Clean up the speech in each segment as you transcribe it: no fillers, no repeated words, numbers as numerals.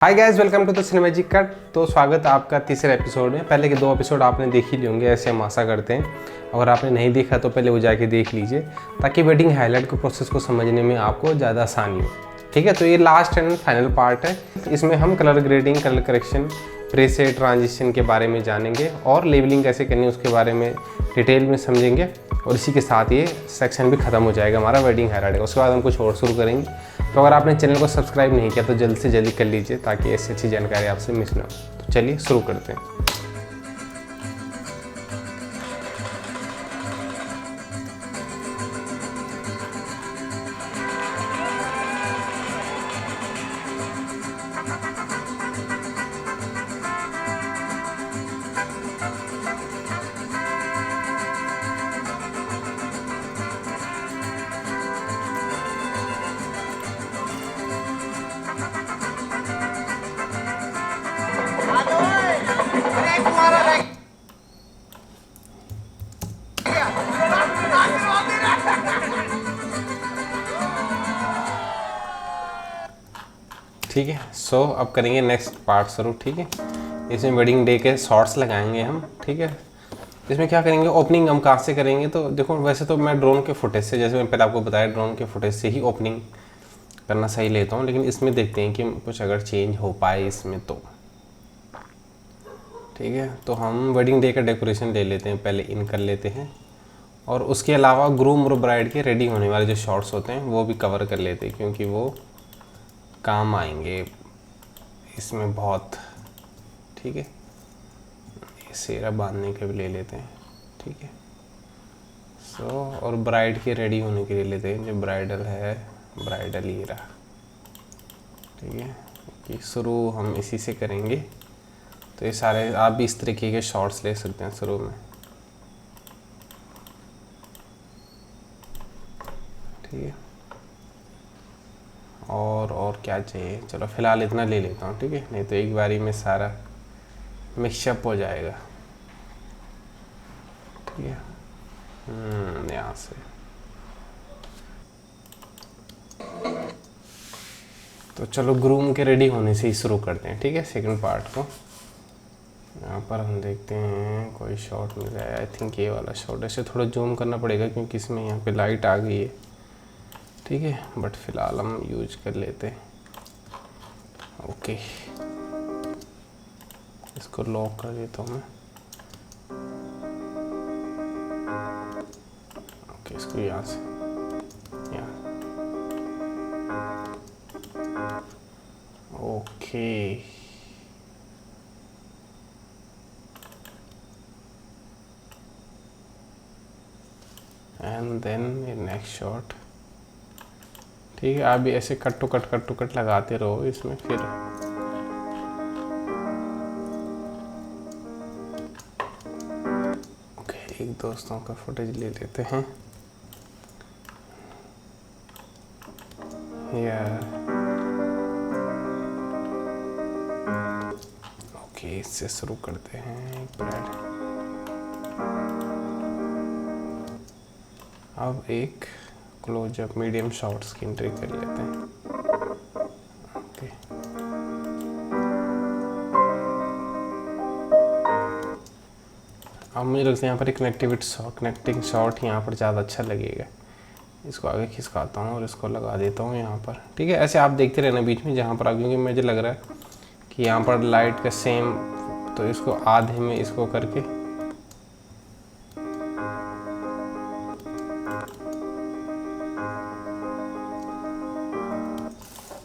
Hi guys, welcome to the Cinemagic cut. तो स्वागत है आपका तीसरे एपिसोड में। पहले के दो एपिसोड आपने देख ही लिए होंगे, ऐसे हम आशा करते हैं। अगर आपने नहीं देखा तो पहले वो जाके देख लीजिए, ताकि वेडिंग हाईलाइट के प्रोसेस को समझने में आपको ज़्यादा आसानी हो। ठीक है, तो ये लास्ट एंड फाइनल पार्ट है। इसमें हम colour grading, colour correction, preset, transition के बारे में जानेंगे और लेबलिंग कैसे करनी है उसके बारे में डिटेल में समझेंगे। और इसी के साथ ये सेक्शन भी खत्म हो जाएगा हमारा वेडिंग हाईलाइट का। उसके बाद हम कुछ और शुरू करेंगे। तो अगर आपने चैनल को सब्सक्राइब नहीं किया तो जल्द से जल्दी कर लीजिए, ताकि ऐसी अच्छी जानकारी आपसे मिस ना हो। तो चलिए शुरू करते हैं। ठीक है, सो अब करेंगे नेक्स्ट पार्ट शुरू। ठीक है, इसमें वेडिंग डे के शॉर्ट्स लगाएंगे हम। ठीक है, इसमें क्या करेंगे, ओपनिंग हम कहाँ से करेंगे। तो देखो, वैसे तो मैं ड्रोन के फुटेज से, जैसे मैं पहले आपको बताया, ड्रोन के फुटेज से ही ओपनिंग करना सही लेता हूँ। लेकिन इसमें देखते हैं कि कुछ अगर चेंज हो पाए इसमें तो। ठीक है, तो हम वेडिंग डे का डेकोरेशन ले लेते हैं, पहले इन कर लेते हैं। और उसके अलावा ग्रूम और ब्राइड के रेडी होने वाले जो शॉट्स होते हैं वो भी कवर कर लेते हैं, क्योंकि वो काम आएंगे इसमें बहुत। ठीक है, ये सेहरा बांधने के भी ले लेते हैं। ठीक है, सो और ब्राइड के रेडी होने के लिए लेते हैं, जो ब्राइडल है, ब्राइडल ये रहा। ठीक है, कि शुरू हम इसी से करेंगे। तो ये सारे आप भी इस तरीके के शॉट्स ले सकते हैं शुरू में। ठीक है, और क्या चाहिए, चलो फिलहाल इतना ले लेता हूँ। ठीक है, नहीं तो एक बारी में सारा मिक्सअप हो जाएगा। ठीक है, यहाँ से तो चलो ग्रूम के रेडी होने से ही शुरू करते हैं। ठीक है, सेकंड पार्ट को यहाँ पर हम देखते हैं कोई शॉट मिल जाए। आई थिंक ये वाला शॉट, ऐसे थोड़ा जूम करना पड़ेगा क्योंकि इसमें यहाँ पे लाइट आ गई है। ठीक है, बट फिलहाल हम यूज कर लेते हैं। ओके, इसको लॉक कर देता हूँ मैं। ओके, इसको यहाँ से यहाँ। Okay, and then next shot. ठीक है, आप भी ऐसे कट टू कट लगाते रहो इसमें। फिर ओके, एक दोस्तों का फुटेज ले लेते हैं यार। ओके, इससे शुरू करते हैं एक ब्राइड। अब एक क्लोजअप मीडियम शॉट्स की एंट्री कर लेते हैं। ओके, अब मुझे लगता है यहाँ पर एक कनेक्टिंग शॉट यहाँ पर ज़्यादा अच्छा लगेगा। इसको आगे खिसकाता हूँ और इसको लगा देता हूँ यहाँ पर। ठीक है, ऐसे आप देखते रहना बीच में जहाँ पर आप, क्योंकि मुझे लग रहा है कि यहाँ पर लाइट का सेम, तो इसको आधे में इसको करके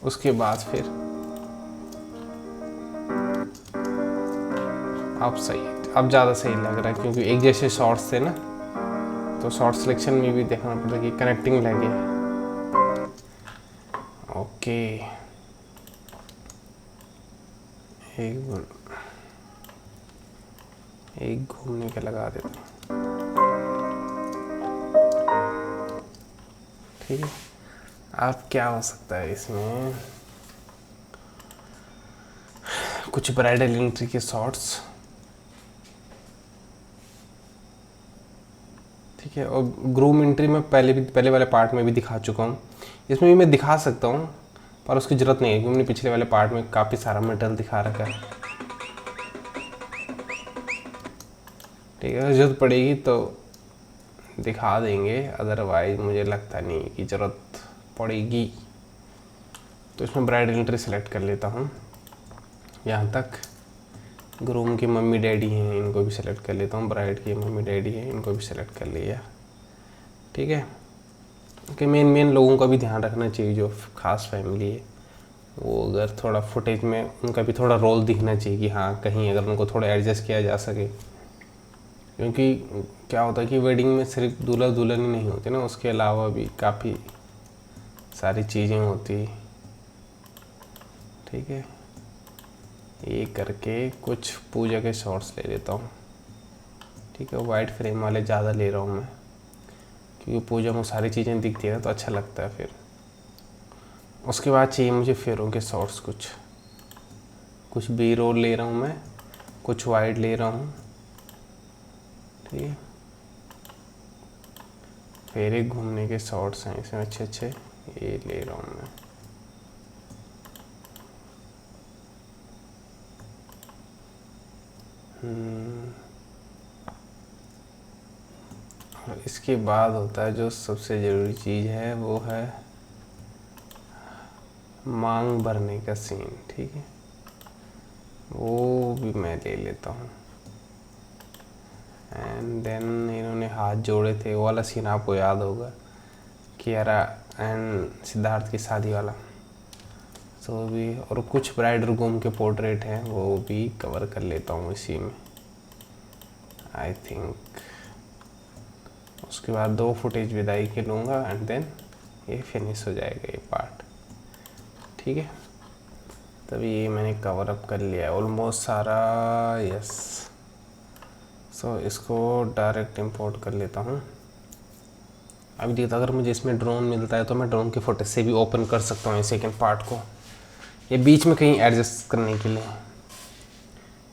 उसके बाद फिर अब सही, अब ज़्यादा सही लग रहा है क्योंकि एक जैसे शॉर्ट्स थे ना, तो शॉर्ट सिलेक्शन में भी देखना पड़ता कि कनेक्टिंग लगे। ओके, एक घूमने के लगा देता हूँ। ठीक है, अब क्या हो सकता है इसमें, कुछ ब्राइडल एंट्री के शॉट्स। ठीक है, और ग्रूम एंट्री में पहले वाले पार्ट में भी दिखा चुका हूँ, इसमें भी मैं दिखा सकता हूँ। पर उसकी ज़रूरत नहीं है क्योंकि हमने पिछले वाले पार्ट में काफ़ी सारा मटेरियल दिखा रखा है। ठीक है, ज़रूरत पड़ेगी तो दिखा देंगे, अदरवाइज मुझे लगता नहीं कि ज़रूरत पड़ेगी। तो इसमें ब्राइड एंट्री सेलेक्ट कर लेता हूँ। यहाँ तक ग्रूम की मम्मी डैडी हैं, इनको भी सेलेक्ट कर लेता हूँ। ब्राइड की मम्मी डैडी हैं, इनको भी सेलेक्ट कर लिया। ठीक है, कि मेन लोगों का भी ध्यान रखना चाहिए, जो ख़ास फैमिली है वो अगर थोड़ा फुटेज में उनका भी थोड़ा रोल दिखना चाहिए कि हाँ कहीं अगर उनको थोड़ा एडजस्ट किया जा सके। क्योंकि क्या होता है कि वेडिंग में सिर्फ दूल्हा दुल्हन ही नहीं होते ना, उसके अलावा भी काफ़ी सारी चीज़ें होती। ठीक है, ये करके कुछ पूजा के शॉट्स ले लेता हूँ। ठीक है, वाइट फ्रेम वाले ज़्यादा ले रहा हूँ मैं, क्योंकि पूजा में सारी चीज़ें दिखती है ना तो अच्छा लगता है। फिर उसके बाद चाहिए मुझे फेरों के शॉट्स, कुछ बी रोल ले रहा हूँ मैं, कुछ वाइड ले रहा हूँ। ठीक है, फेरे घूमने के शॉट्स हैं इसमें अच्छे ये ले रहा हूँ मैं। और इसके बाद होता है जो सबसे ज़रूरी चीज़ है, वो है मांग भरने का सीन। ठीक है, वो भी मैं ले लेता हूँ। एंड देन इन्होंने हाथ जोड़े थे, वो वाला सीन आपको याद होगा, कियारा एंड सिद्धार्थ की शादी वाला। तो भी और कुछ ब्राइड और ग्रूम के पोर्ट्रेट हैं, वो भी कवर कर लेता हूँ इसी में आई थिंक। उसके बाद 2 फुटेज विदाई के लूँगा एंड देन ये फिनिश हो जाएगा ये पार्ट। ठीक है, तभी ये मैंने कवर अप कर लिया है ऑलमोस्ट सारा। यस, सो इसको डायरेक्ट इंपोर्ट कर लेता हूँ। अभी देखता, अगर मुझे इसमें ड्रोन मिलता है तो मैं ड्रोन के फुटेज से भी ओपन कर सकता हूँ ये सेकेंड पार्ट को, ये बीच में कहीं एडजस्ट करने के लिए,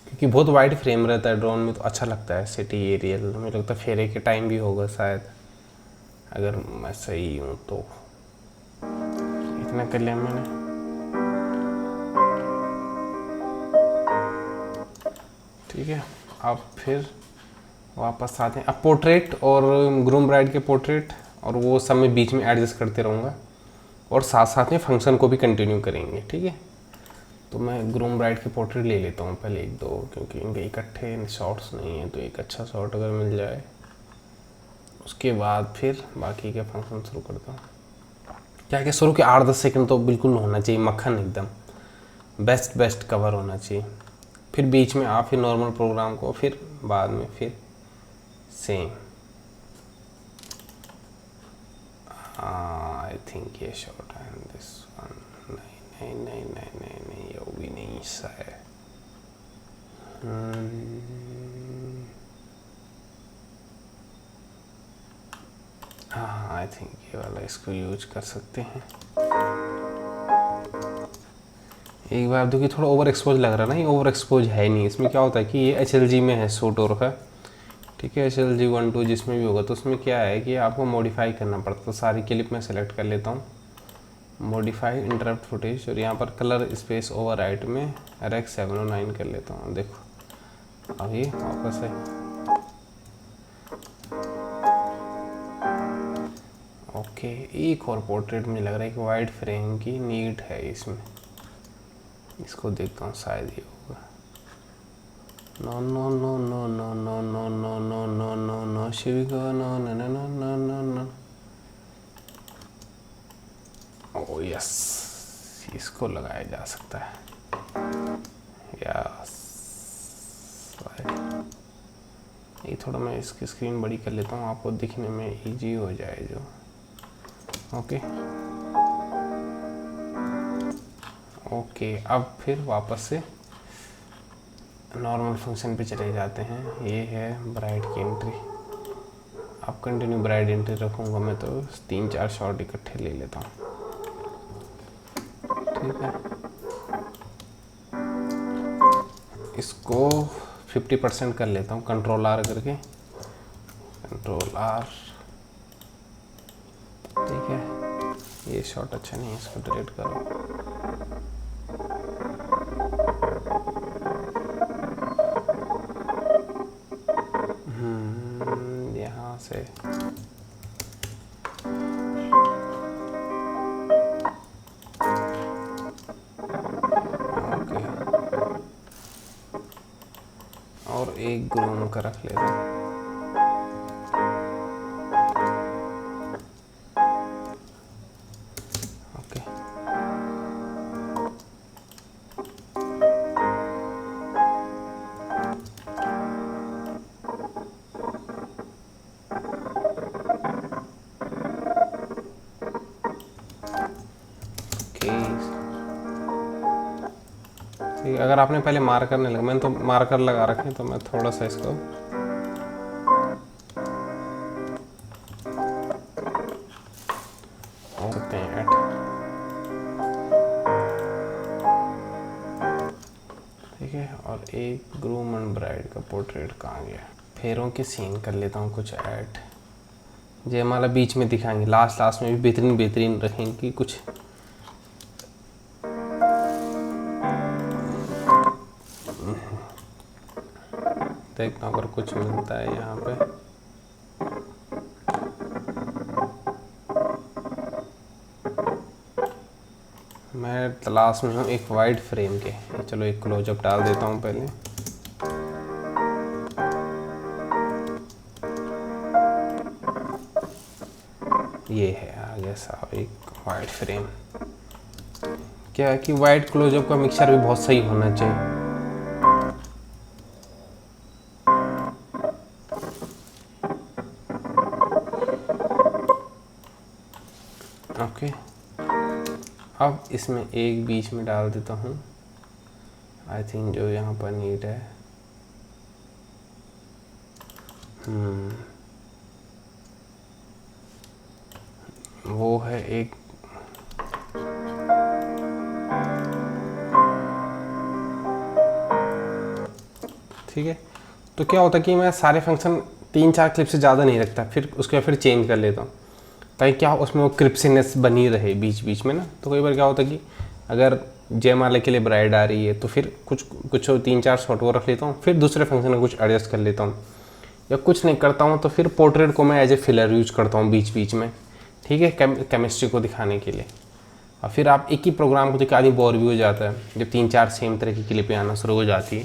क्योंकि बहुत वाइड फ्रेम रहता है ड्रोन में तो अच्छा लगता है। सिटी एरियल मुझे लगता है फेरे के टाइम भी होगा शायद, अगर मैं सही हूँ तो। इतना कर लिया मैंने। ठीक है, अब फिर वापस आते हैं। अब पोर्ट्रेट और ग्रूम ब्राइड के पोर्ट्रेट और वो सब मैं बीच में एडजस्ट करते रहूँगा, और साथ साथ में फंक्शन को भी कंटिन्यू करेंगे। ठीक है, तो मैं ग्रूम ब्राइड के पोर्ट्रेट ले लेता हूँ पहले 1-2, क्योंकि इनके इकट्ठे शॉट्स नहीं हैं, तो एक अच्छा शॉट अगर मिल जाए उसके बाद फिर बाकी के फंक्शन शुरू करता हूँ। क्या कि शुरू के 8-10 सेकंड तो बिल्कुल होना चाहिए मक्खन, एकदम बेस्ट कवर होना चाहिए। फिर बीच में आप फिर नॉर्मल प्रोग्राम को, फिर बाद में फिर सेम। आई थिंक ये शॉट है दिस वन। नहीं, ये भी नहीं सा है। हाँ, आई थिंक ये वाला इसको यूज कर सकते हैं। एक बार देखिए थोड़ा ओवर एक्सपोज लग रहा है ना, ये ओवर एक्सपोज है नहीं। इसमें क्या होता है कि ये HLG में है शूट हो रखा। ठीक है, HLG 1-2 जिसमें भी होगा, तो उसमें क्या है कि आपको मॉडिफाई करना पड़ता। तो सारी क्लिप में सेलेक्ट कर लेता हूँ, मॉडिफाई इंटरप्ट फुटेज, और यहाँ पर कलर स्पेस ओवरराइट में RX 709 कर लेता हूँ। देखो अब ये वापस है। ओके, एक और पोर्ट्रेट मुझे लग रहा है कि वाइड फ्रेम की नीड है इसमें, इसको देखता हूँ शायद ये होगा। No no no no no no no no no no no no Shivika no no no no no no no. Oh yes, इसको लगाया जा सकता है। यस, ये थोड़ा मैं इसकी स्क्रीन बड़ी कर लेता हूँ, आपको दिखने में इजी हो जाए जो। ओके, अब फिर वापस से नॉर्मल फंक्शन पे चले जाते हैं। ये है ब्राइड की एंट्री। अब कंटिन्यू ब्राइड एंट्री रखूँगा मैं, तो 3-4 शॉट इकट्ठे ले लेता हूँ। ठीक है, इसको 50% कर लेता हूँ, Ctrl+R करके, Ctrl+R। ठीक है, ये शॉट अच्छा नहीं है, इसको डिलीट करो। यहाँ से ओके, और एक ग्रूम का रख लेता हूँ। ठीक है, अगर आपने पहले मार्कर नहीं लगा, मैंने तो मार्कर लगा रखे हैं, तो मैं थोड़ा सा इसको करते हैं ऐड। ठीक है, और एक ग्रूम एंड ब्राइड का पोर्ट्रेट कहाँ गया? फेरों के सीन कर लेता हूँ कुछ ऐड। जयमाला बीच में दिखाएंगे, लास्ट में भी बेहतरीन बेहतरीन रखेंगे कुछ। देखता हूँ अगर कुछ मिलता है यहाँ पे। मैं तलाश में हूँ एक वाइड फ्रेम के। चलो एक क्लोजअप डाल देता हूँ पहले। ये है आ गया साहब एक वाइड फ्रेम। क्या है कि वाइड क्लोजअप का मिक्सचर भी बहुत सही होना चाहिए। ओके, अब इसमें एक बीच में डाल देता हूँ। आई थिंक जो यहाँ पर नीड है, वो है एक ठीक है। तो क्या होता है कि मैं सारे फंक्शन 3-4 क्लिप से ज़्यादा नहीं रखता, फिर उसके बाद फिर चेंज कर लेता हूँ, ताकि क्या उसमें वो क्रिप्सीनेस बनी रहे बीच बीच में ना। तो कई बार क्या होता है कि अगर जयमाला के लिए ब्राइड आ रही है तो फिर कुछ 3-4 शॉट वो रख लेता हूँ, फिर दूसरे फंक्शन में कुछ एडजस्ट कर लेता हूँ, या कुछ नहीं करता हूँ तो फिर पोर्ट्रेट को मैं एज ए फिलर यूज करता हूँ बीच बीच में। ठीक है, केमिस्ट्री को दिखाने के लिए। और फिर आप एक ही प्रोग्राम को देखिए, आदमी बोर भी हो जाता है जब 3-4 सेम तरह की क्लिपें आना शुरू हो जाती है।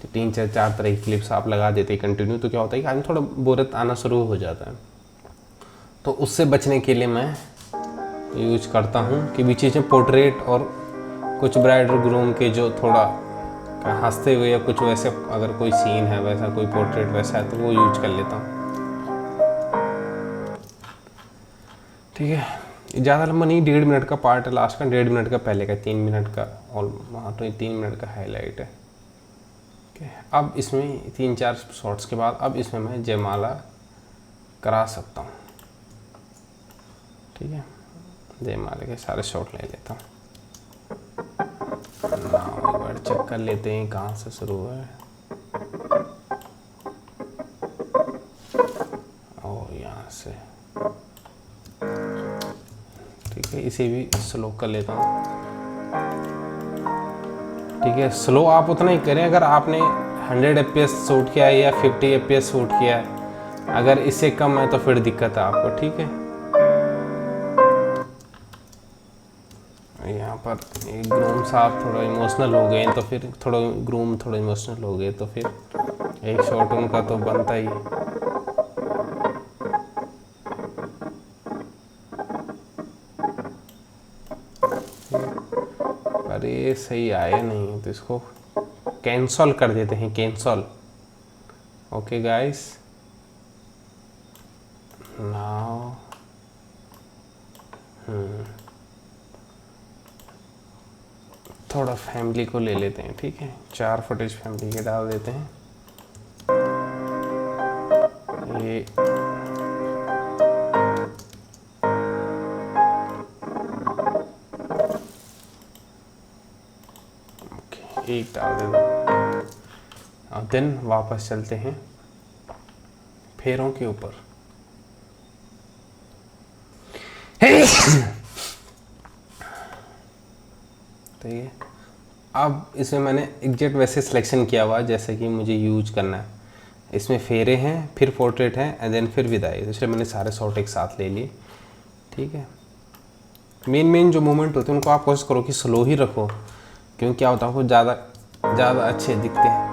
तो 3-4 तरह की क्लिप्स आप लगा देते हैं कंटिन्यू, तो क्या होता है कि आदमी थोड़ा बोरियत आना शुरू हो जाता है। तो उससे बचने के लिए मैं यूज करता हूँ कि बीच में पोर्ट्रेट और कुछ ब्राइड और ग्रूम के जो थोड़ा हंसते हुए या कुछ वैसे, अगर कोई सीन है वैसा, कोई पोर्ट्रेट वैसा है, तो वो यूज कर लेता हूँ। ठीक है, ज़्यादा लंबा नहीं, 1.5 मिनट का पार्ट है लास्ट का, 1.5 मिनट का पहले का, 3 मिनट का और हाँ तो 3 मिनट का हाईलाइट है। अब इसमें 3-4 शॉट्स के बाद अब इसमें मैं जयमाला करा सकता हूँ। ठीक है, जयमाला के सारे शॉट ले लेता हूँ। एक बार चेक कर लेते हैं कहाँ से शुरू हुआ है। और यहाँ से ठीक है, इसे भी स्लो कर लेता हूँ। ठीक है, स्लो आप उतना ही करें अगर आपने 100 fps शूट किया है या 50 fps शूट किया है। अगर इससे कम है तो फिर दिक्कत है आपको। ठीक है, यहाँ पर एक ग्रूम साहब थोड़ा इमोशनल हो गए, तो फिर ग्रूम थोड़ा इमोशनल हो गए, तो फिर एक शॉट उनका तो बनता ही। पर ये सही आया नहीं है तो इसको कैंसल कर देते हैं, कैंसल। ओके गाइस, नाउ थोड़ा फैमिली को ले लेते हैं। ठीक है, 4 फुटेज फैमिली के डाल देते हैं। ये एक डाल देते हैं और देन वापस चलते हैं फेरों के ऊपर। ठीक है। अब इसमें मैंने एग्जैक्ट वैसे सिलेक्शन किया हुआ जैसे कि मुझे यूज करना है। इसमें फेरे हैं, फिर पोर्ट्रेट है एंड देन फिर विदाई, तो इसलिए मैंने सारे शॉट एक साथ ले लिए। ठीक है, मेन जो मोमेंट होते हैं उनको आप कोशिश करो कि स्लो ही रखो, क्योंकि क्या होता है वो ज़्यादा अच्छे दिखते हैं।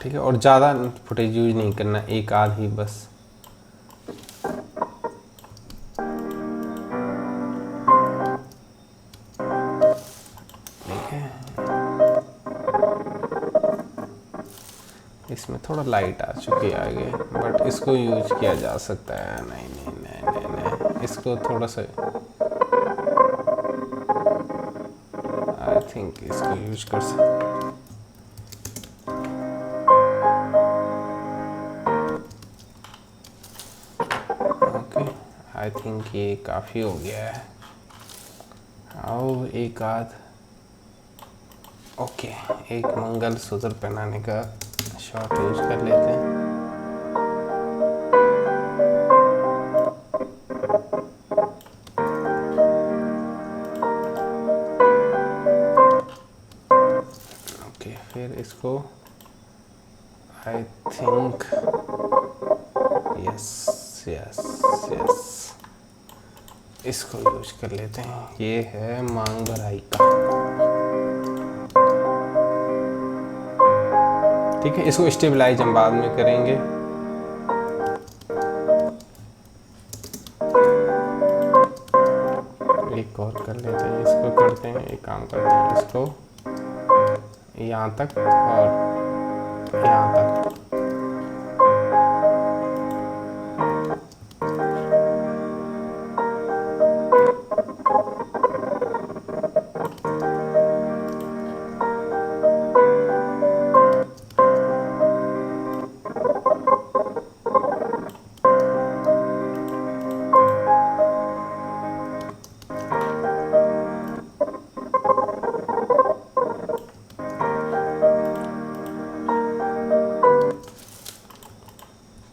ठीक है, और ज़्यादा फुटेज यूज नहीं करना, एक आध ही बस। ठीक है, इसमें थोड़ा लाइट आ चुकी है आगे, बट इसको यूज किया जा सकता है। नहीं, इसको थोड़ा सा आई थिंक इसको यूज कर सकते। आई थिंक ये काफ़ी हो गया है। आओ एक आध, ओके, एक मंगलसूत्र पहनाने का शॉट यूज कर लेते हैं। ओके, फिर इसको आई थिंक यस इसको यूज कर लेते हैं। ये है मांग भराई का। ठीक है, इसको स्टेबलाइज हम बाद में करेंगे। एक और कर लेते हैं, इसको करते हैं, एक काम करते हैं, इसको यहाँ तक और यहाँ तक।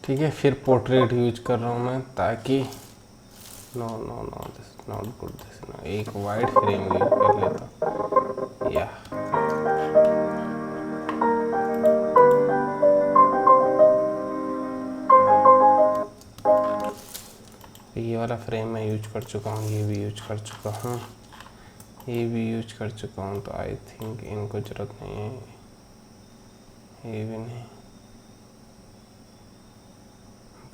ठीक है, फिर पोर्ट्रेट यूज कर रहा हूँ मैं, ताकि no this not good, this no, एक वाइड फ्रेम यूज कर लेता हूँ। या ये वाला फ्रेम मैं यूज कर चुका हूँ, ये भी यूज कर चुका हूँ, ये भी यूज कर चुका हूँ, तो आई थिंक इनको ज़रूरत नहीं है, ये भी नहीं।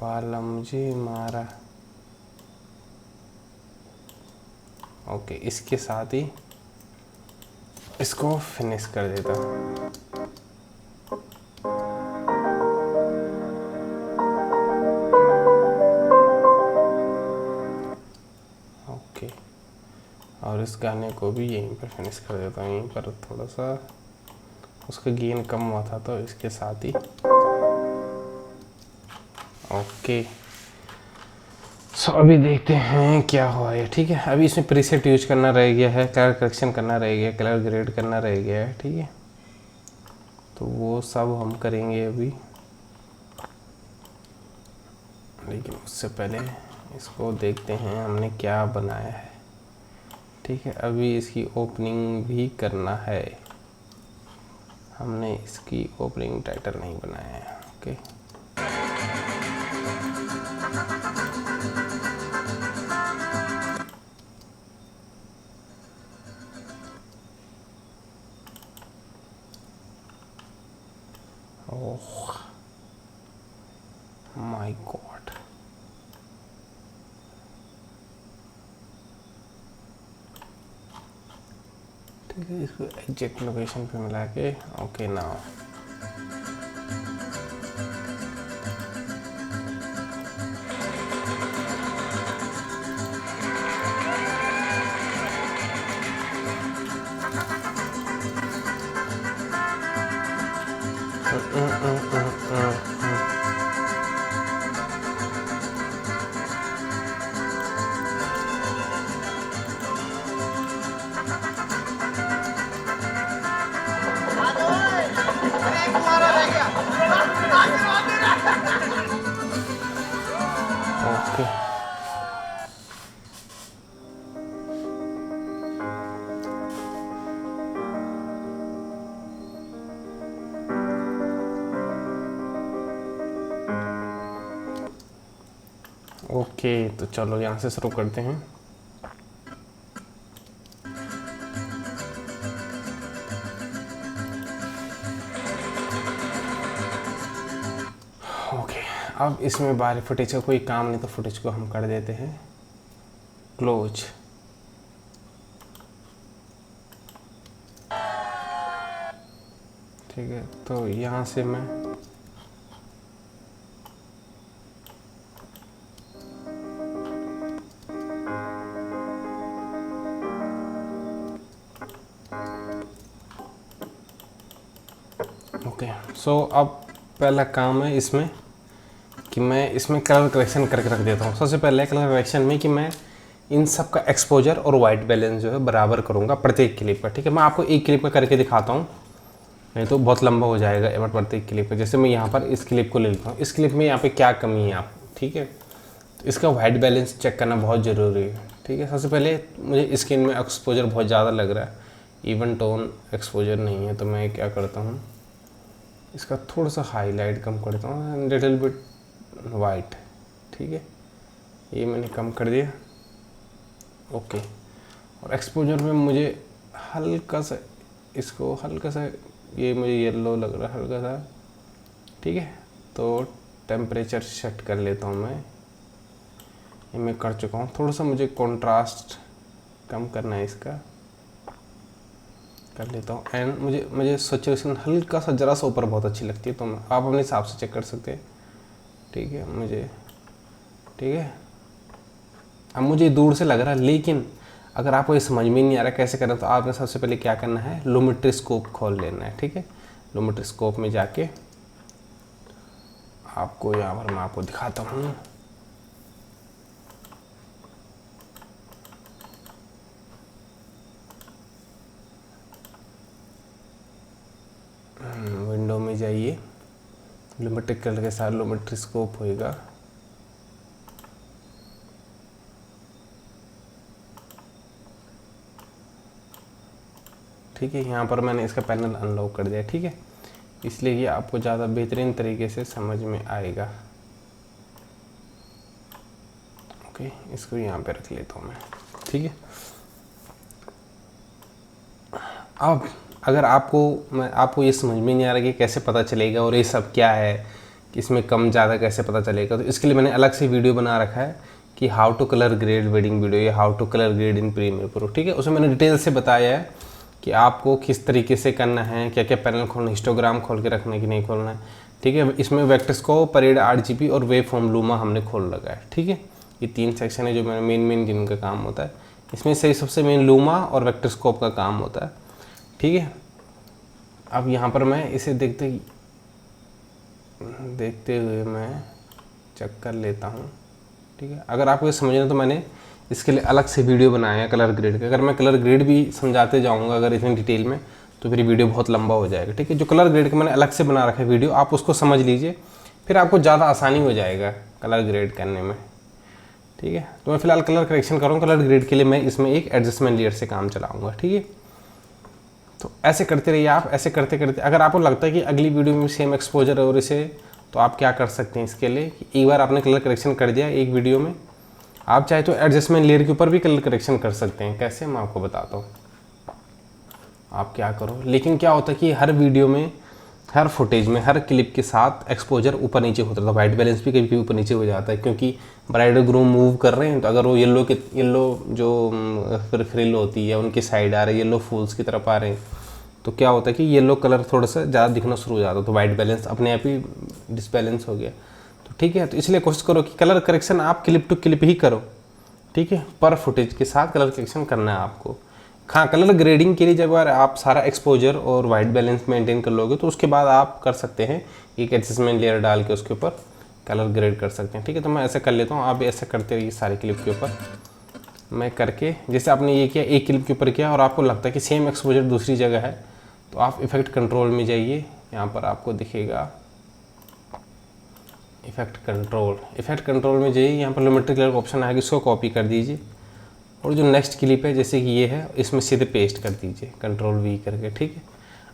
बालमजी मारा, ओके, इसके साथ ही इसको फिनिश कर देता हूँ। ओके, और इस गाने को भी यहीं पर फिनिश कर देता हूँ। यहीं पर थोड़ा सा उसका गेन कम हुआ था, तो इसके साथ ही ओके। सो अभी देखते हैं क्या हुआ है। ठीक है, अभी इसमें प्रीसेट यूज करना रह गया है, कलर करेक्शन करना रह गया है, कलर ग्रेड करना रह गया है। ठीक है, तो वो सब हम करेंगे अभी, लेकिन उससे पहले इसको देखते हैं हमने क्या बनाया है। ठीक है, अभी इसकी ओपनिंग भी करना है, हमने इसकी ओपनिंग टाइटल नहीं बनाया है। ओके, ओह माय गॉड, ठीक है, इसको एग्जैक्ट लोकेशन पे मिला के ओके नाउ ओके, तो चलो यहाँ से शुरू करते हैं। ओके, अब इसमें बाहरी फुटेज का कोई काम नहीं, तो फुटेज को हम कर देते हैं क्लोज। ठीक है, तो यहाँ से मैं ओके, सो अब पहला काम है इसमें कि मैं इसमें कलर करेक्शन करके रख देता हूँ। सबसे पहले कलर करेक्शन में कि मैं इन सब का एक्सपोजर और वाइट बैलेंस जो है बराबर करूँगा प्रत्येक क्लिप पर। ठीक है, मैं आपको एक क्लिप में करके दिखाता हूँ, नहीं तो बहुत लंबा हो जाएगा प्रत्येक क्लिप पर। जैसे मैं यहाँ पर इस क्लिप को ले लेता हूँ, इस क्लिप में यहाँ पे क्या कमी है आप, ठीक है, तो इसका वाइट बैलेंस चेक करना बहुत ज़रूरी है। ठीक है, सबसे पहले मुझे स्क्रीन में एक्सपोजर बहुत ज़्यादा लग रहा है, इवन टोन एक्सपोजर नहीं है, तो मैं क्या करता हूँ, इसका थोड़ा सा हाईलाइट कम करता हूँ, लिटिल बिट वाइट। ठीक है, ये मैंने कम कर दिया। ओके, और एक्सपोजर में मुझे हल्का सा इसको हल्का सा, ये मुझे येलो लग रहा है हल्का सा। ठीक है, तो टेम्परेचर सेट कर लेता हूँ मैं, ये मैं कर चुका हूँ। थोड़ा सा मुझे कंट्रास्ट कम करना है, इसका कर लेता हूँ। एंड मुझे सैचुरेशन हल्का सा जरा सा ऊपर बहुत अच्छी लगती है, तो आप अपने हिसाब से चेक कर सकते हैं। ठीक है, ठीक है, अब मुझे दूर से लग रहा है, लेकिन अगर आपको ये समझ में नहीं आ रहा कैसे करना, तो आपने सबसे पहले क्या करना है, लूमेट्री स्कोप खोल लेना है। ठीक है, लूमेट्री स्कोप में जाके आपको यहाँ पर मैं आपको दिखाता हूँ। विंडो में जाइए, लूमेट्री कलर के साथ लूमेट्री स्कोप होएगा। ठीक है, यहाँ पर मैंने इसका पैनल अनलॉक कर दिया। ठीक है, इसलिए ये आपको ज़्यादा बेहतरीन तरीके से समझ में आएगा। ओके, इसको यहाँ पे रख लेता हूँ मैं। ठीक है, अब अगर आपको ये समझ में नहीं आ रहा कि कैसे पता चलेगा और ये सब क्या है, कि इसमें कम ज़्यादा कैसे पता चलेगा, तो इसके लिए मैंने अलग से वीडियो बना रखा है कि how to colour grade wedding video या how to colour grade in Premiere Pro. ठीक है, उसमें मैंने डिटेल से बताया है कि आपको किस तरीके से करना है, क्या क्या पैनल खोलना है, हिस्टोग्राम खोल के रखना है कि नहीं खोलना है। ठीक है, इसमें वेक्टरस्कोप, परेड, RGB और वेव फॉर्म लूमा हमने खोल रखा है। ठीक है, ये 3 सेक्शन है जो मेरा मेन जिनका काम होता है। इसमें से सबसे मेन लूमा और वेक्टरस्कोप का काम होता है। ठीक है, अब यहाँ पर मैं इसे देखते हुए मैं चेक कर लेता हूँ। ठीक है, अगर आपको ये समझना तो मैंने इसके लिए अलग से वीडियो बनाया है कलर ग्रेड का। अगर मैं कलर ग्रेड भी समझाते जाऊँगा अगर इतनी डिटेल में, तो फिर वीडियो बहुत लंबा हो जाएगा। ठीक है, जो कलर ग्रेड का मैंने अलग से बना रखा है वीडियो, आप उसको समझ लीजिए, फिर आपको ज़्यादा आसानी हो जाएगा कलर ग्रेड करने में। ठीक है, तो मैं फिलहाल कलर करेक्शन करूँगा। कलर ग्रेड के लिए मैं इसमें एक एडजस्टमेंट लेयर से काम चलाऊँगा। ठीक है, तो ऐसे करते रहिए आप। ऐसे करते करते अगर आपको लगता है कि अगली वीडियो में सेम एक्सपोजर है और इसे, तो आप क्या कर सकते हैं इसके लिए, एक बार आपने कलर करेक्शन कर दिया एक वीडियो में, आप चाहे तो एडजस्टमेंट लेयर के ऊपर भी कलर करेक्शन कर सकते हैं। कैसे, मैं आपको बताता हूँ। आप क्या करो, लेकिन क्या होता है कि हर वीडियो में, हर फुटेज में, हर क्लिप के साथ एक्सपोजर ऊपर नीचे होता था, वाइट बैलेंस भी कभी कभी ऊपर नीचे हो जाता है, क्योंकि ब्राइड और ग्रूम मूव कर रहे हैं, तो अगर वो येलो जो फ्रिल होती है उनकी साइड आ रही है, येलो फूल्स की तरफ आ रहे हैं, तो क्या होता है कि येलो कलर थोड़ा सा ज़्यादा दिखना शुरू हो जाता है, तो वाइट बैलेंस अपने आप ही डिसबैलेंस हो गया। तो ठीक है, तो इसलिए कोशिश करो कि कलर करेक्शन आप क्लिप टू क्लिप ही करो। ठीक है, पर फुटेज के साथ कलर करेक्शन करना है आपको। हाँ, कलर ग्रेडिंग के लिए जब आप सारा एक्सपोजर और वाइट बैलेंस मेंटेन कर लोगे, तो उसके बाद आप कर सकते हैं एक एडजस्टमेंट लेयर डाल के उसके ऊपर कलर ग्रेड कर सकते हैं। ठीक है, तो मैं ऐसा कर लेता हूँ, आप भी ऐसा करते रहिए सारे क्लिप के ऊपर। मैं करके, जैसे आपने ये किया एक क्लिप के ऊपर किया और आपको लगता है कि सेम एक्सपोजर दूसरी जगह है, तो आप इफेक्ट कंट्रोल में जाइए। यहाँ पर आपको दिखेगा इफेक्ट कंट्रोल में जाइए, यहाँ पर लूमेट्री कलर का ऑप्शन आएगा, इसको कॉपी कर दीजिए और जो नेक्स्ट क्लिप है जैसे कि ये है, इसमें सीधे पेस्ट कर दीजिए कंट्रोल V करके। ठीक है,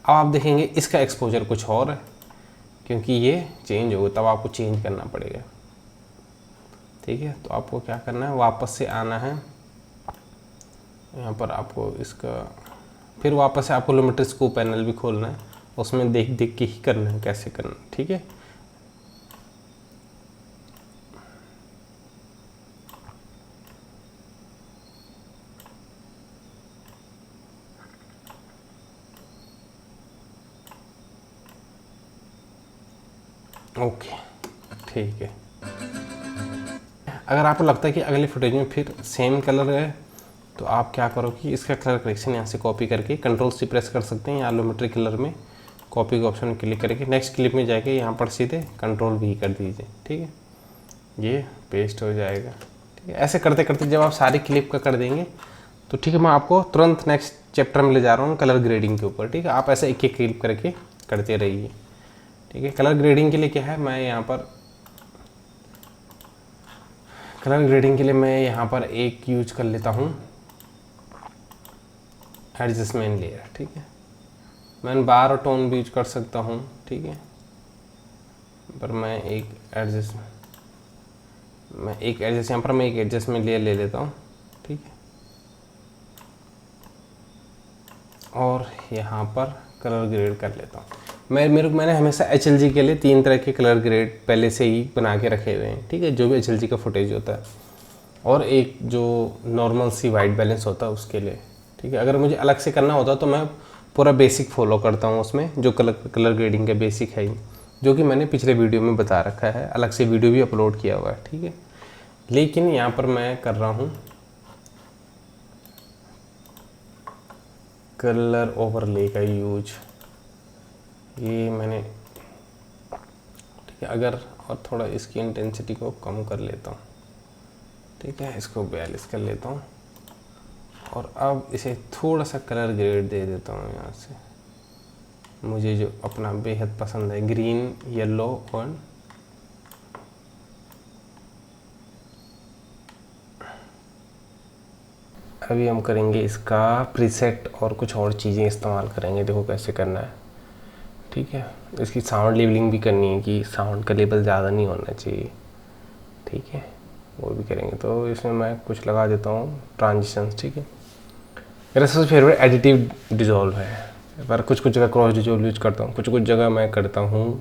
अब आप देखेंगे इसका एक्सपोजर कुछ और है, क्योंकि ये चेंज होगा, तब आपको चेंज करना पड़ेगा। ठीक है। तो आपको क्या करना है, वापस से आना है यहाँ पर, आपको इसका फिर वापस से आपको लूमेट्री स्कोप पैनल भी खोलना है, उसमें देख देख के ही करना है कैसे करना है, ठीक है। ओके, ठीक है। अगर आपको लगता है कि अगले फुटेज में फिर सेम कलर है तो आप क्या करो कि इसका कलर करेक्शन यहाँ से कॉपी करके Ctrl+C प्रेस कर सकते हैं, या लूमेट्री कलर में कॉपी के ऑप्शन में क्लिक करके नेक्स्ट क्लिप में जाके यहाँ पर सीधे Ctrl+V कर दीजिए, ठीक है। ये पेस्ट हो जाएगा, ठीक है। ऐसे करते करते जब आप सारी क्लिप का कर देंगे तो ठीक है, मैं आपको तुरंत नेक्स्ट चैप्टर में ले जा रहा हूँ कलर ग्रेडिंग के ऊपर, ठीक है। आप ऐसे एक एक क्लिप करके करते रहिए, ठीक है। कलर ग्रेडिंग के लिए क्या है, मैं यहाँ पर एक यूज कर लेता हूँ एडजस्टमेंट लेयर, ठीक है। मैं बार और टोन भी यूज कर सकता हूँ, ठीक है। पर मैं एक एडजस्टमेंट लेयर ले लेता हूँ, ठीक है। और यहाँ पर कलर ग्रेड कर लेता हूँ। मैंने हमेशा HLG के लिए 3 तरह के कलर ग्रेड पहले से ही बना के रखे हुए हैं, ठीक है, जो भी HLG का फुटेज होता है, और एक जो नॉर्मल सी वाइट बैलेंस होता है उसके लिए, ठीक है। अगर मुझे अलग से करना होता तो मैं पूरा बेसिक फॉलो करता हूँ उसमें, जो कलर ग्रेडिंग का बेसिक है, जो कि मैंने पिछले वीडियो में बता रखा है, अलग से वीडियो भी अपलोड किया हुआ है, ठीक है। लेकिन यहाँ पर मैं कर रहा हूँ कलर ओवरले का यूज, ये मैंने, ठीक है। अगर और थोड़ा इसकी इंटेंसिटी को कम कर लेता हूँ, ठीक है, इसको 42 कर लेता हूँ, और अब इसे थोड़ा सा कलर ग्रेड दे देता हूँ यहाँ से, मुझे जो अपना बेहद पसंद है, ग्रीन, येलो और अभी हम करेंगे इसका प्रीसेट और कुछ और चीज़ें इस्तेमाल करेंगे, देखो कैसे करना है, ठीक है। इसकी साउंड लेवलिंग भी करनी है कि साउंड का लेवल ज़्यादा नहीं होना चाहिए, ठीक है, वो भी करेंगे। तो इसमें मैं कुछ लगा देता हूँ ट्रांजिशंस, ठीक है। मेरा सबसे फेवरेट एडिटिव डिजोल्व है, पर कुछ जगह क्रॉस डिजोल्व यूज करता हूँ, कुछ जगह मैं करता हूँ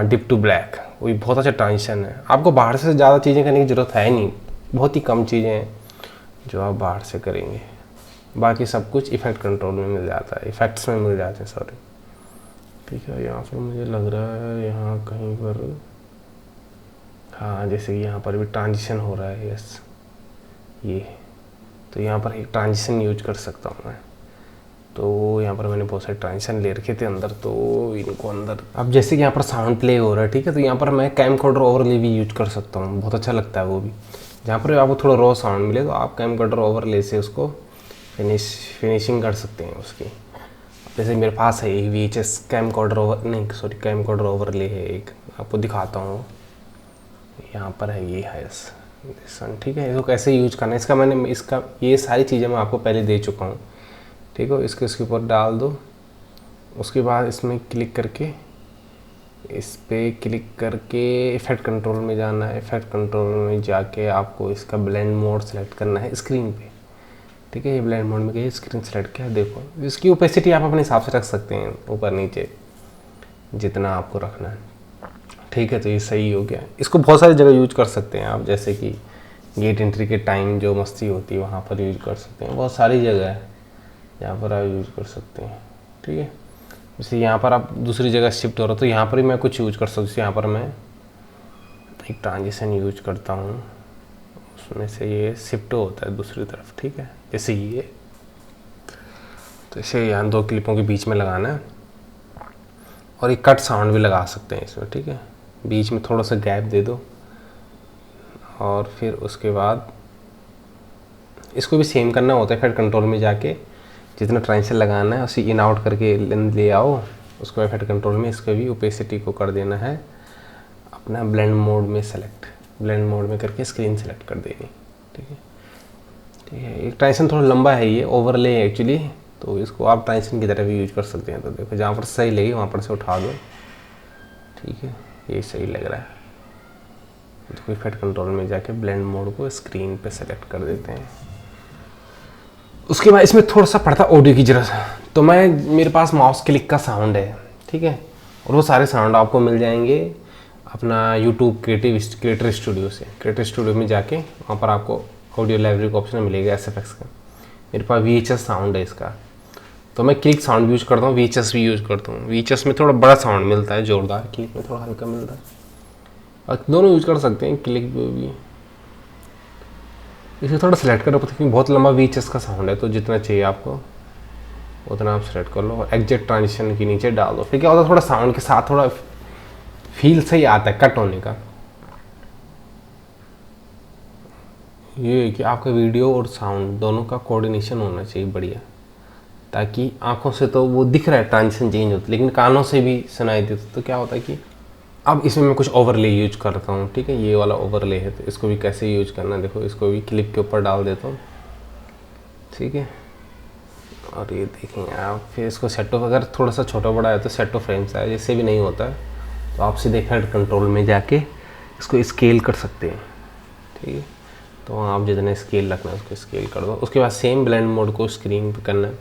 डिप टू ब्लैक, वो भी बहुत अच्छा ट्रांजिशन है। आपको बाहर से ज़्यादा चीज़ें करने की ज़रूरत है नहीं, बहुत ही कम चीज़ें हैं जो आप बाहर से करेंगे, बाकी सब कुछ इफेक्ट कंट्रोल में मिल जाता है, इफेक्ट्स में मिल जाते हैं, सॉरी, ठीक है। यहाँ पर मुझे लग रहा है यहाँ कहीं पर, हाँ, जैसे कि यहाँ पर भी ट्रांजिशन हो रहा है, यस, ये, तो यहाँ पर एक ट्रांजिशन यूज कर सकता हूँ मैं। तो यहाँ पर मैंने बहुत सारे ट्रांजिशन ले रखे थे अंदर, तो इनको अंदर, अब जैसे कि यहाँ पर साउंड प्ले हो रहा है, ठीक है, तो यहाँ पर मैं कैमकॉर्डर ओवरले भी यूज कर सकता हूँ, बहुत अच्छा लगता है वो भी। जहाँ पर आपको थोड़ा रॉ साउंड मिले तो आप कैमकॉर्डर ओवरले से उसको फिनिशिंग कर सकते हैं उसकी। जैसे मेरे पास है एक VHS कैमकॉर्डर ओवरले है, एक आपको दिखाता हूँ, यहाँ पर है, ये है सन, ठीक है। इसको कैसे यूज करना है, इसका ये सारी चीज़ें मैं आपको पहले दे चुका हूँ, ठीक है। इसको इसके ऊपर डाल दो, उसके बाद इसमें क्लिक करके, इस पे क्लिक करके इफेक्ट कंट्रोल में जाना है, इफेक्ट कंट्रोल में जाके आपको इसका ब्लेंड मोड सेलेक्ट करना है स्क्रीन पे, ठीक है। ये ब्लेंड मोड में गई, स्क्रीन सेलेक्ट किया, देखो इसकी ओपेसिटी आप अपने हिसाब से रख सकते हैं, ऊपर नीचे जितना आपको रखना है, ठीक है। तो ये सही हो गया। इसको बहुत सारी जगह यूज कर सकते हैं आप, जैसे कि गेट एंट्री के टाइम जो मस्ती होती है वहाँ पर यूज कर सकते हैं, बहुत सारी जगह है जहाँ पर आप यूज कर सकते हैं, ठीक है। जैसे यहाँ पर आप दूसरी जगह शिफ्ट हो रहा हो तो यहाँ पर भी मैं कुछ यूज कर सकता हूँ। जैसे यहाँ पर मैं एक ट्रांजिशन यूज करता हूँ, उसमें से ये शिफ्ट होता है दूसरी तरफ, ठीक है, जैसे ये, तो इसे यहाँ 2 क्लिपों के बीच में लगाना है, और एक कट साउंड भी लगा सकते हैं इसमें, ठीक है, बीच में थोड़ा सा गैप दे दो, और फिर उसके बाद इसको भी सेम करना होता है, फिर कंट्रोल में जाके जितना ट्रांजिशन लगाना है उसी इन आउट करके ले आओ, उसको इफेक्ट कंट्रोल में इसको भी ओपेसिटी को कर देना है अपना ब्लेंड मोड में सेलेक्ट, ब्लेंड मोड में करके स्क्रीन सेलेक्ट कर देनी, ठीक है, ठीक है। एक ट्रांजिशन थोड़ा लंबा है, ये ओवरले है एक्चुअली, तो इसको आप ट्रांजिशन की तरह भी यूज कर सकते हैं। तो देखो जहाँ पर सही लगे वहाँ पर से उठा दो, ठीक है, ये सही लग रहा है, तो इफेक्ट कंट्रोल में जाके ब्लेंड मोड को स्क्रीन पे सेलेक्ट कर देते हैं। उसके बाद इसमें थोड़ा सा पड़ता ऑडियो की जरूरत है, तो मेरे पास माउस क्लिक का साउंड है, ठीक है। और वो सारे साउंड आपको मिल जाएंगे अपना यूट्यूब क्रिएटर स्टूडियो से। क्रिएटर स्टूडियो में जाके वहाँ पर आपको ऑडियो लाइब्रेरी का ऑप्शन मिलेगा SFX का। मेरे पास VHS साउंड है इसका, तो मैं क्लिक साउंड भी यूज़ करता हूँ, VHS भी यूज़ करता हूँ। VHS में थोड़ा बड़ा साउंड मिलता है जोरदार, क्लिक में थोड़ा हल्का मिलता है, और दोनों यूज़ कर सकते हैं क्लिक भी। इसे थोड़ा सेलेक्ट करो क्योंकि बहुत लंबा VHS का साउंड है, तो जितना चाहिए आपको उतना आप सेलेक्ट कर लो और एग्जैक्ट ट्रांजिशन के नीचे डाल दो। फिर क्या होता है, थोड़ा साउंड के साथ थोड़ा फील सही आता है कट होने का। ये कि आपका वीडियो और साउंड दोनों का कोऑर्डिनेशन होना चाहिए बढ़िया, ताकि आंखों से तो वो दिख रहा है ट्रांजिशन चेंज होता है, लेकिन कानों से भी सुनाई देता। तो क्या होता है कि अब इसमें मैं कुछ ओवरले यूज करता हूँ, ठीक है। ये वाला ओवरले है, तो इसको भी कैसे यूज करना देखो। इसको भी क्लिप के ऊपर डाल देता हूँ, ठीक है। और ये देखें आप, फिर इसको सेट ऑफ, अगर थोड़ा सा छोटा बड़ा है तो सेट ऑफ फ्रेम्स है, जिससे भी नहीं होता है तो आप सीधे इफेक्ट कंट्रोल में जाके इसको स्केल कर सकते हैं, ठीक है। तो आप जितने स्केल रखना है उसको स्केल कर दो। उसके बाद सेम ब्लेंड मोड को स्क्रीन पे करना है,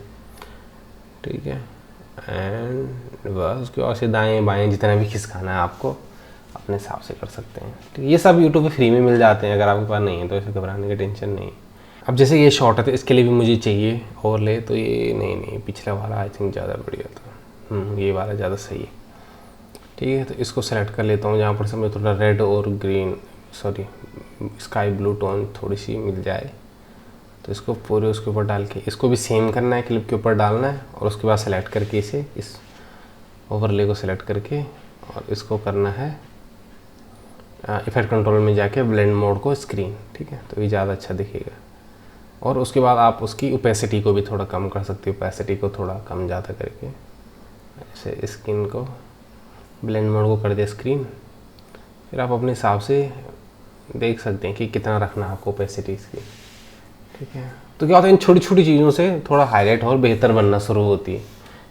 ठीक है। एंड बस उसके बाद से दाएँ बाएँ जितना भी खिसकाना है आपको अपने हिसाब से कर सकते हैं, ठीक है। ये सब यूट्यूब पे फ्री में मिल जाते हैं, अगर आपके पास नहीं है तो ऐसे घबराने की टेंशन नहीं। अब जैसे ये शॉर्ट है तो इसके लिए भी मुझे चाहिए ओवरले, तो ये नहीं पिछला वाला आई थिंक ज़्यादा बढ़िया था, ये वाला ज़्यादा सही है, ठीक है। तो इसको सेलेक्ट कर लेता हूँ, जहाँ पर से मुझे थोड़ा रेड और ग्रीन स्काई ब्लू टोन थोड़ी सी मिल जाए, तो इसको पूरे उसके ऊपर डाल के इसको भी सेम करना है, क्लिप के ऊपर डालना है। और उसके बाद सेलेक्ट करके इसे इस ओवरले को सेलेक्ट करके और इसको करना है इफेक्ट कंट्रोल में जाके ब्लेंड मोड को स्क्रीन, ठीक है। तो ये ज़्यादा अच्छा दिखेगा। और उसके बाद आप उसकी ओपेसिटी को भी थोड़ा कम कर सकते हो, ओपेसिटी को थोड़ा कम ज़्यादा करके ऐसे स्क्रीन को ब्लेंड मोड को कर दिया स्क्रीन। फिर आप अपने हिसाब से देख सकते हैं कि कितना रखना है आपको ओपेसिटी इसकी, ठीक है। तो क्या होता है, इन छोटी छोटी चीज़ों से थोड़ा हाईलाइट और बेहतर बनना शुरू होती है।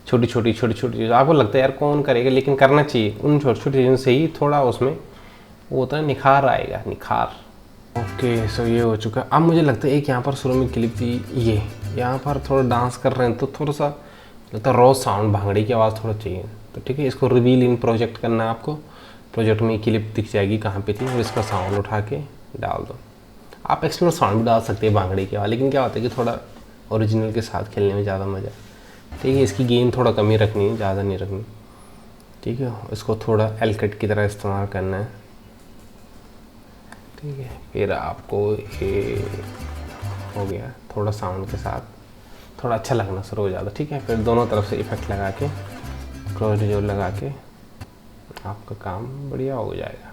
छोटी छोटी चीज़ आपको लगता है यार कौन करेगा, लेकिन करना चाहिए। उन छोटी छोटी चीज़ों से ही थोड़ा उसमें वो होता है निखार आएगा, निखार। ओके सो ये हो चुका है। अब मुझे लगता है एक यहाँ पर शुरू में क्लिप थी, ये यहाँ पर थोड़ा डांस कर रहे हैं तो थोड़ा सा लगता है रॉ साउंड, भांगड़े की आवाज़ थोड़ा चाहिए, तो ठीक है। इसको रिवील इन प्रोजेक्ट करना है आपको। प्रोजेक्ट में क्लिप दिख जाएगी कहाँ पे थी, और इसका साउंड उठा के डाल दो। आप एक्सटर्नल साउंड भी डाल सकते हैं भांगड़े की आवाज़, लेकिन क्या होता है कि थोड़ा ओरिजिनल के साथ खेलने में ज़्यादा मज़ा, ठीक है। इसकी गेन थोड़ा कम ही रखनी है, ज़्यादा नहीं रखनी, ठीक है। इसको थोड़ा एलकट की तरह इस्तेमाल करना है, ठीक है। फिर आपको ये हो गया, थोड़ा साउंड के साथ थोड़ा अच्छा लगना शुरू हो जाता, ठीक है। फिर दोनों तरफ से इफेक्ट लगा के क्रॉस रिजोल्व लगा के आपका काम बढ़िया हो जाएगा,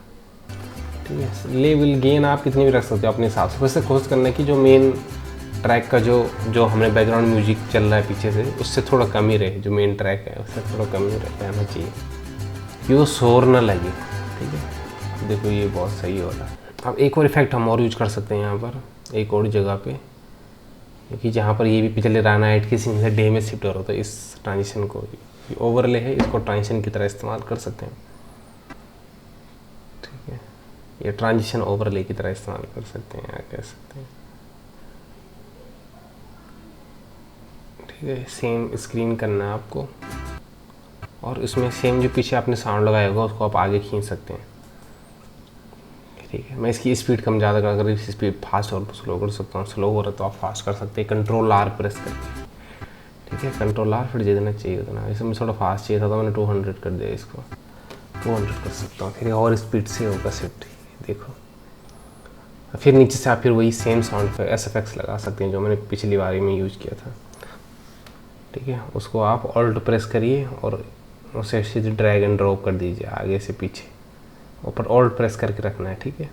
ठीक है। लेवल गेन आप कितनी भी रख सकते हो अपने हिसाब से। वैसे कोशिश करना है कि जो मेन ट्रैक का जो हमने बैकग्राउंड म्यूजिक चल रहा है पीछे से, उससे थोड़ा कम ही रहे। जो मेन ट्रैक है उससे थोड़ा कम ही रहना चाहिए कि वो शोर ना लगे, ठीक है। देखो ये बहुत सही हो रहा है। अब एक और इफेक्ट हम और यूज कर सकते हैं यहाँ पर एक और जगह पे, क्योंकि जहाँ पर ये भी पिछले रानाइट के सीन से डे में शिफ्ट हो रहा था। इस ट्रांजिशन को ओवरले है, इसको ट्रांजिशन की तरह इस्तेमाल कर सकते हैं, ठीक है। ये ट्रांजिशन ओवरले की तरह इस्तेमाल कर सकते हैं, या कह सकते हैं, ठीक है। सेम स्क्रीन करना है आपको, और इसमें सेम जो पीछे आपने साउंड लगाया होगा उसको आप आगे खींच सकते हैं, ठीक है। मैं इसकी स्पीड कम ज़्यादा कर, अगर इसकी स्पीड फास्ट और स्लो कर सकता हूँ। स्लो हो रहा है तो आप फास्ट कर सकते हैं, कंट्रोल R प्रेस करके, ठीक है। कंट्रोल R फिर जितना चाहिए उतना। इसमें मैं थोड़ा फास्ट चाहिए था तो मैंने 200 कर दिया, इसको 200 कर सकता हूँ। फिर और स्पीड से होगा शिफ्ट, देखो। फिर नीचे से आप फिर वही सेम साउंड पर SFX लगा सकते हैं जो मैंने पिछली बारी में यूज़ किया था, ठीक है। उसको आप ऑल्ट प्रेस करिए और उसे सीधे ड्रैग एंड ड्रॉप कर दीजिए आगे से पीछे, ऊपर ऑल्ट प्रेस करके रखना है, ठीक है।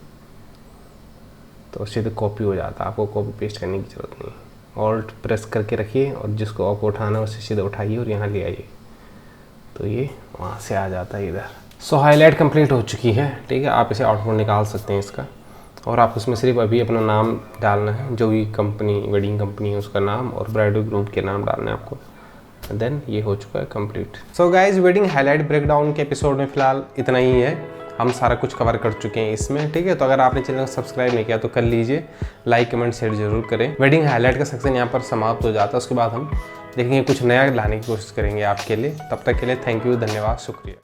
तो सीधे कॉपी हो जाता है, आपको कॉपी पेस्ट करने की ज़रूरत नहीं। ऑल्ट प्रेस करके रखिए और जिसको आपको उठाना है उसे सीधे उठाइए और यहाँ ले आइए, तो ये वहाँ से आ जाता है इधर। सो हाईलाइट कंप्लीट हो चुकी है, ठीक है। आप इसे आउटपुट निकाल सकते हैं इसका, और आप उसमें सिर्फ अभी अपना नाम डालना है, जो भी कंपनी वेडिंग कंपनी है उसका नाम और ब्राइडल ग्रूम के नाम डालना है आपको। देन ये हो चुका है complete. So guys wedding highlight breakdown के एपिसोड में फ़िलहाल इतना ही है। हम सारा कुछ कवर कर चुके हैं इसमें, ठीक है। तो अगर आपने चैनल को सब्सक्राइब नहीं किया तो कर लीजिए, लाइक कमेंट शेयर जरूर करें। वेडिंग हाईलाइट का सेक्शन यहाँ पर समाप्त हो जाता है। उसके बाद हम देखेंगे कुछ नया लाने की कोशिश करेंगे आपके लिए। तब तक के लिए थैंक यू, धन्यवाद, शुक्रिया।